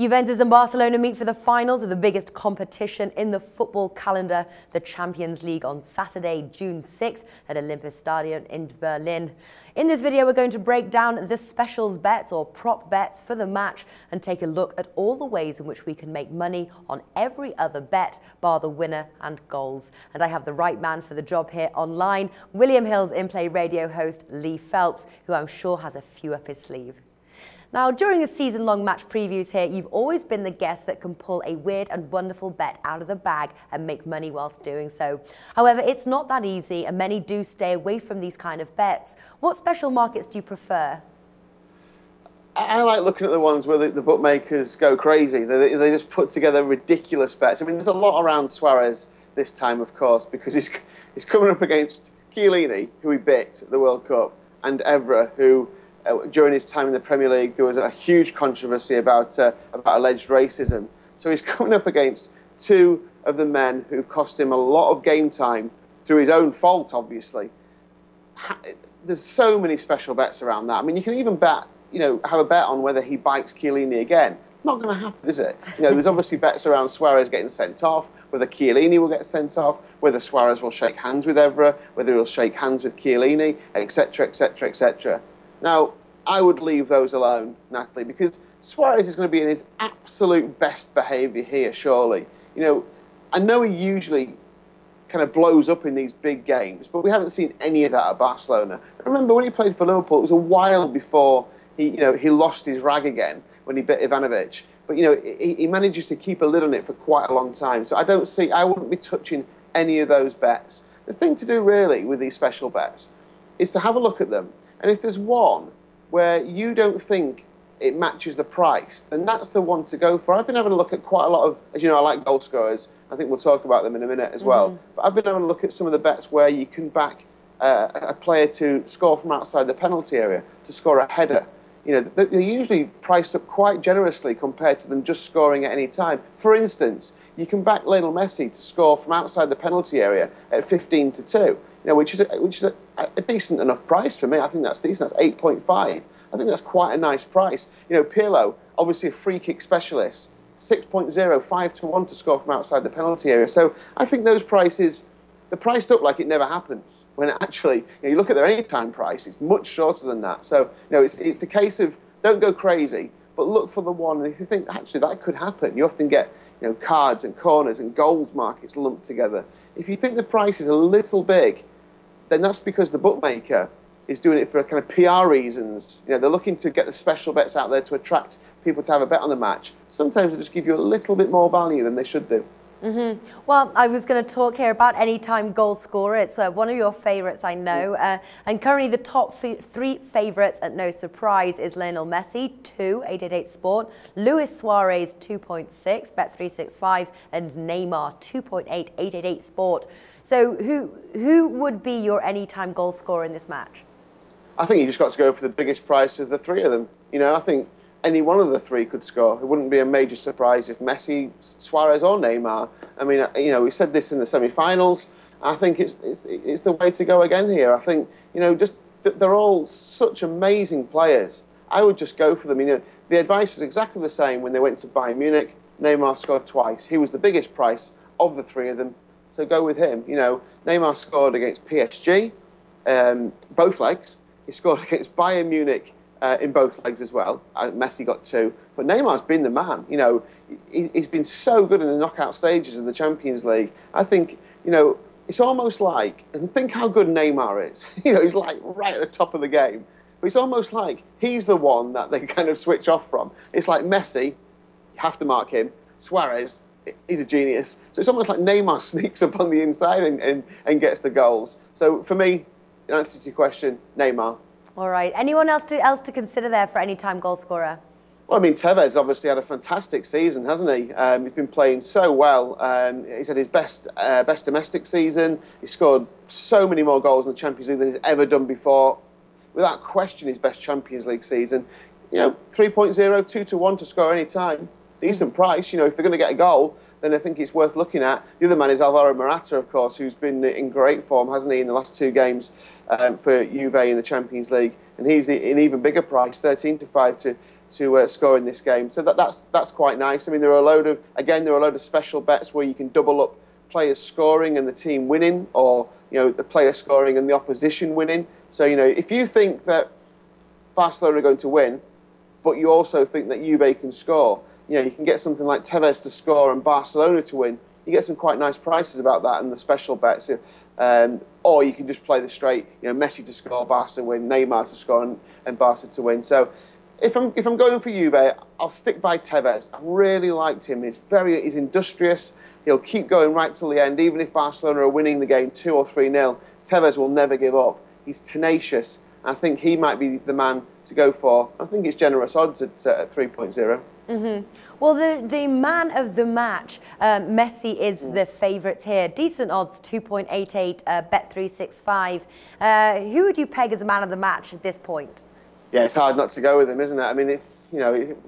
Juventus and Barcelona meet for the finals of the biggest competition in the football calendar, the Champions League, on Saturday, June 6th at Olympiastadion in Berlin. In this video, we're going to break down the specials bets or prop bets for the match and take a look at all the ways in which we can make money on every other bet, bar the winner and goals. And I have the right man for the job here online, William Hill's in-play radio host Lee Phelps, who I'm sure has a few up his sleeve. Now, during a season-long match previews here, you've always been the guest that can pull a weird and wonderful bet out of the bag and make money whilst doing so. However, it's not that easy, and many do stay away from these kind of bets. What special markets do you prefer? I like looking at the ones where the bookmakers go crazy. They just put together ridiculous bets. I mean, there's a lot around Suarez this time, of course, because he's coming up against Chiellini, who he bit at the World Cup, and Evra, who during his time in the Premier League, there was a huge controversy about alleged racism. So he's coming up against two of the men who cost him a lot of game time through his own fault, obviously. There's so many special bets around that. I mean, you can even bet, have a bet on whether he bites Chiellini again. Not going to happen, is it? There's obviously bets around Suarez getting sent off, whether Chiellini will get sent off, whether Suarez will shake hands with Evra, whether he'll shake hands with Chiellini, etc., etc., etc. Now, I would leave those alone, Natalie, because Suarez is going to be in his absolute best behaviour here, surely. I know he usually kind of blows up in these big games, but we haven't seen any of that at Barcelona. I remember when he played for Liverpool, it was a while before he lost his rag again when he bit Ivanovic. But, he manages to keep a lid on it for quite a long time. So I wouldn't be touching any of those bets. The thing to do, really, with these special bets is to have a look at them. And if there's one where you don't think it matches the price, then that's the one to go for. I've been having a look at quite a lot of, as you know, I like goal scorers. I think we'll talk about them in a minute as well. But I've been having a look at some of the bets where you can back a player to score from outside the penalty area, to score a header. They're usually priced up quite generously compared to them just scoring at any time. For instance, you can back Lionel Messi to score from outside the penalty area at 15-2. Which is a decent enough price for me. I think that's decent. That's 8.5. I think that's quite a nice price. Pirlo, obviously a free kick specialist, 6.0, 5-1 to score from outside the penalty area. So I think those prices, they're priced up like it never happens. When actually, you look at their anytime price, it's much shorter than that. So it's a case of don't go crazy, but look for the one. And if you think actually that could happen, you often get cards and corners and goals markets lumped together. If you think the price is a little big, then that's because the bookmaker is doing it for kind of PR reasons. They're looking to get the special bets out there to attract people to have a bet on the match. Sometimes they just give you a little bit more value than they should do. Well, I was going to talk here about anytime goal scorer. It's one of your favourites, I know. And currently the top three favourites, at no surprise, is Lionel Messi, 2, 888 Sport, Luis Suarez, 2.6, Bet365, and Neymar, 2.8, 888 Sport. So who would be your anytime goal scorer in this match? I think you just got to go for the biggest price of the three of them. I think any one of the three could score. It wouldn't be a major surprise if Messi, Suarez or Neymar. I mean, we said this in the semi-finals. I think it's the way to go again here. I think, they're all such amazing players. I would just go for them. The advice was exactly the same when they went to Bayern Munich. Neymar scored twice. He was the biggest price of the three of them, so go with him. Neymar scored against PSG, both legs. He scored against Bayern Munich in both legs as well. Messi got 2. But Neymar's been the man. He's been so good in the knockout stages of the Champions League. I think, it's almost like, and think how good Neymar is. He's like right at the top of the game. But it's almost like he's the one that they kind of switch off from. It's like Messi, you have to mark him. Suarez, he's a genius. So it's almost like Neymar sneaks up on the inside and gets the goals. So for me, in answer to your question, Neymar. All right. Anyone else to consider there for anytime goal scorer? Well, I mean, Tevez obviously had a fantastic season, hasn't he? He's been playing so well. He's had his best domestic season. He scored so many more goals in the Champions League than he's ever done before. Without question, his best Champions League season. 3.0, 2-1 to score any time. Decent price. If they're going to get a goal, then I think it's worth looking at. The other man is Alvaro Morata, of course, who's been in great form, hasn't he, in the last 2 games for Juve in the Champions League. and he's an even bigger price, 13-5 to score in this game. So that's quite nice. I mean, there are a load of special bets where you can double up players scoring and the team winning, or the player scoring and the opposition winning. So if you think that Barcelona are going to win, but you also think that Juve can score, you can get something like Tevez to score and Barcelona to win. You get some quite nice prices about that and the special bets. Or you can just play the straight, Messi to score, Barca win, Neymar to score, and Barca to win. So if I'm going for Juve, I'll stick by Tevez. I really liked him. He's industrious. He'll keep going right till the end, even if Barcelona are winning the game 2 or 3-0. Tevez will never give up. He's tenacious. I think he might be the man to go for. I think it's generous odds at 3.0. Well, the man of the match, Messi, is the favourite here. Decent odds, 2.88, Bet365. Who would you peg as a man of the match at this point? Yeah, it's hard not to go with him, isn't it? I mean,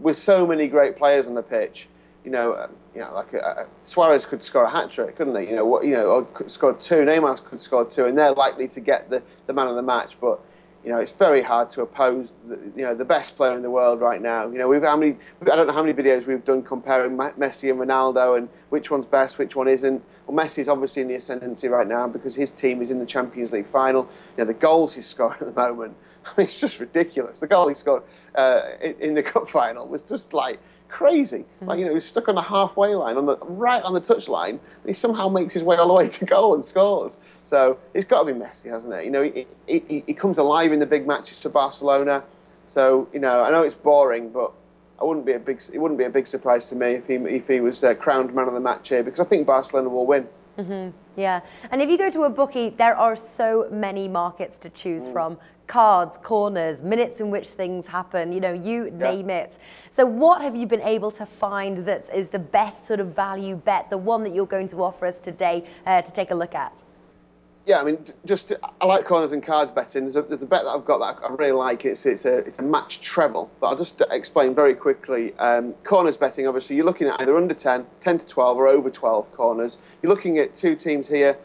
with so many great players on the pitch, Suarez could score a hat-trick, couldn't he? Or could score 2. Neymar could score 2, and they're likely to get the man of the match. But it's very hard to oppose the best player in the world right now. I don't know how many videos we've done comparing Messi and Ronaldo and which one's best, which one isn't. Well, Messi's obviously in the ascendancy right now because his team is in the Champions League final. The goals he's scoring at the moment, it's just ridiculous. The goal he scored in the cup final was just like crazy. Like, he was stuck on the halfway line, right on the touch line, and he somehow makes his way all the way to goal and scores. So it's got to be Messi, hasn't it? He comes alive in the big matches for Barcelona. So I know it's boring, but it wouldn't be a big surprise to me if he was crowned man of the match here, because I think Barcelona will win. Yeah, and if you go to a bookie, there are so many markets to choose from. Cards, corners, minutes in which things happen, you name it. So what have you been able to find that is the best sort of value bet, the one that you're going to offer us today to take a look at? Yeah, I mean, I like corners and cards betting. There's a bet that I've got that I really like. It's a match treble, but I'll just explain very quickly. Corners betting, obviously, you're looking at either under 10, 10 to 12, or over 12 corners. You're looking at two teams here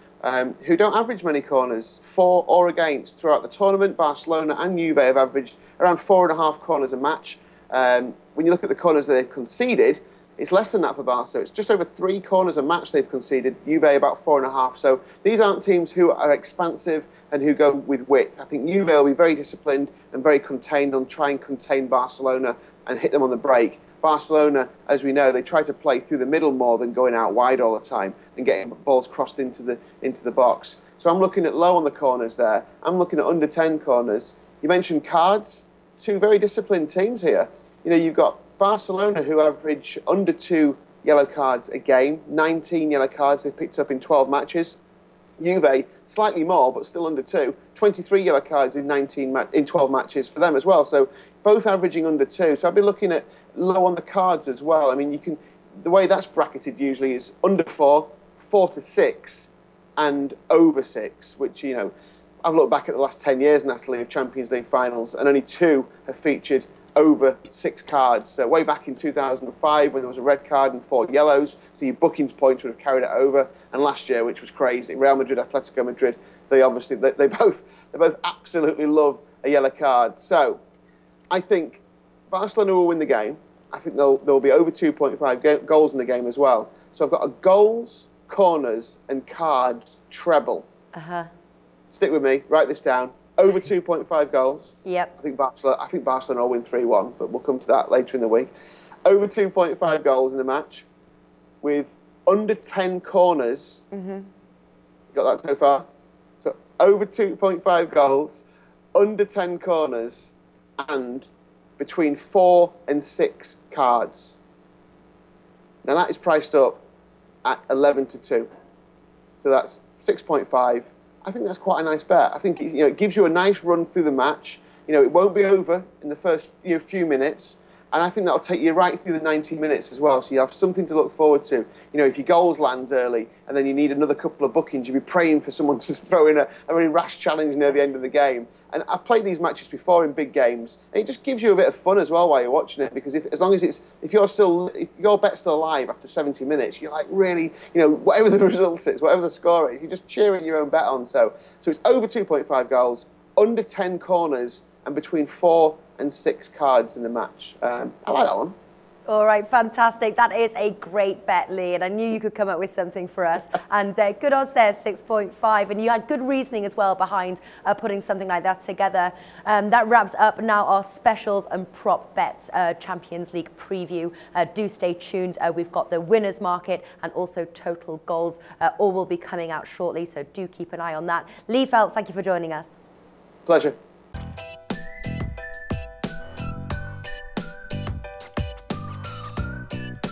who don't average many corners, for or against. Throughout the tournament, Barcelona and Juve have averaged around 4.5 corners a match. When you look at the corners that they've conceded, it's less than that for Barca. It's just over 3 corners a match they've conceded. Juve about 4.5. So these aren't teams who are expansive and who go with width. I think Juve will be very disciplined and very contained on trying to contain Barcelona and hit them on the break. Barcelona, as we know, they try to play through the middle more than going out wide all the time and getting balls crossed into the box. So I'm looking at low on the corners there. I'm looking at under 10 corners. You mentioned cards. 2 very disciplined teams here. You've got Barcelona, who average under 2 yellow cards a game, 19 yellow cards they've picked up in 12 matches. Juve, slightly more, but still under 2, 23 yellow cards in 12 matches for them as well. So both averaging under 2. So I'd be looking at low on the cards as well. I mean, the way that's bracketed usually is under 4, 4 to 6, and over 6, which, I've looked back at the last 10 years, Natalie, of Champions League finals, and only 2 have featured over 6 cards. So way back in 2005 when there was a red card and 4 yellows, so your bookings points would have carried it over. And last year, which was crazy, Real Madrid, Atletico Madrid, they both absolutely love a yellow card. So I think Barcelona will win the game. I think there'll be over 2.5 goals in the game as well. So I've got a goals, corners and cards treble. Stick with me, write this down. Over 2.5 goals. Yep. I think Barcelona will win 3-1, but we'll come to that later in the week. Over 2.5 goals in the match, with under 10 corners. Got that so far? So over 2.5 goals, under 10 corners, and between 4 and 6 cards. Now that is priced up at 11 to 2. So that's 6.5. I think that's quite a nice bet. I think it gives you a nice run through the match. It won't be over in the first few minutes, and I think that'll take you right through the 90 minutes as well. So you have something to look forward to. If your goals land early and then you need another couple of bookings, you'll be praying for someone to throw in a really rash challenge near the end of the game. And I've played these matches before in big games, and it just gives you a bit of fun as well while you're watching it. Because if your bet's still alive after 70 minutes, you're like really, whatever the result is, whatever the score is, you're just cheering your own bet on. So it's over 2.5 goals, under 10 corners, and between 4 and 6 cards in the match. I like that one. All right, fantastic. That is a great bet, Lee, and I knew you could come up with something for us. And good odds there, 6.5. And you had good reasoning as well behind putting something like that together. That wraps up now our specials and prop bets Champions League preview. Do stay tuned. We've got the winners market and also total goals. All will be coming out shortly, so do keep an eye on that. Lee Phelps, thank you for joining us. Pleasure.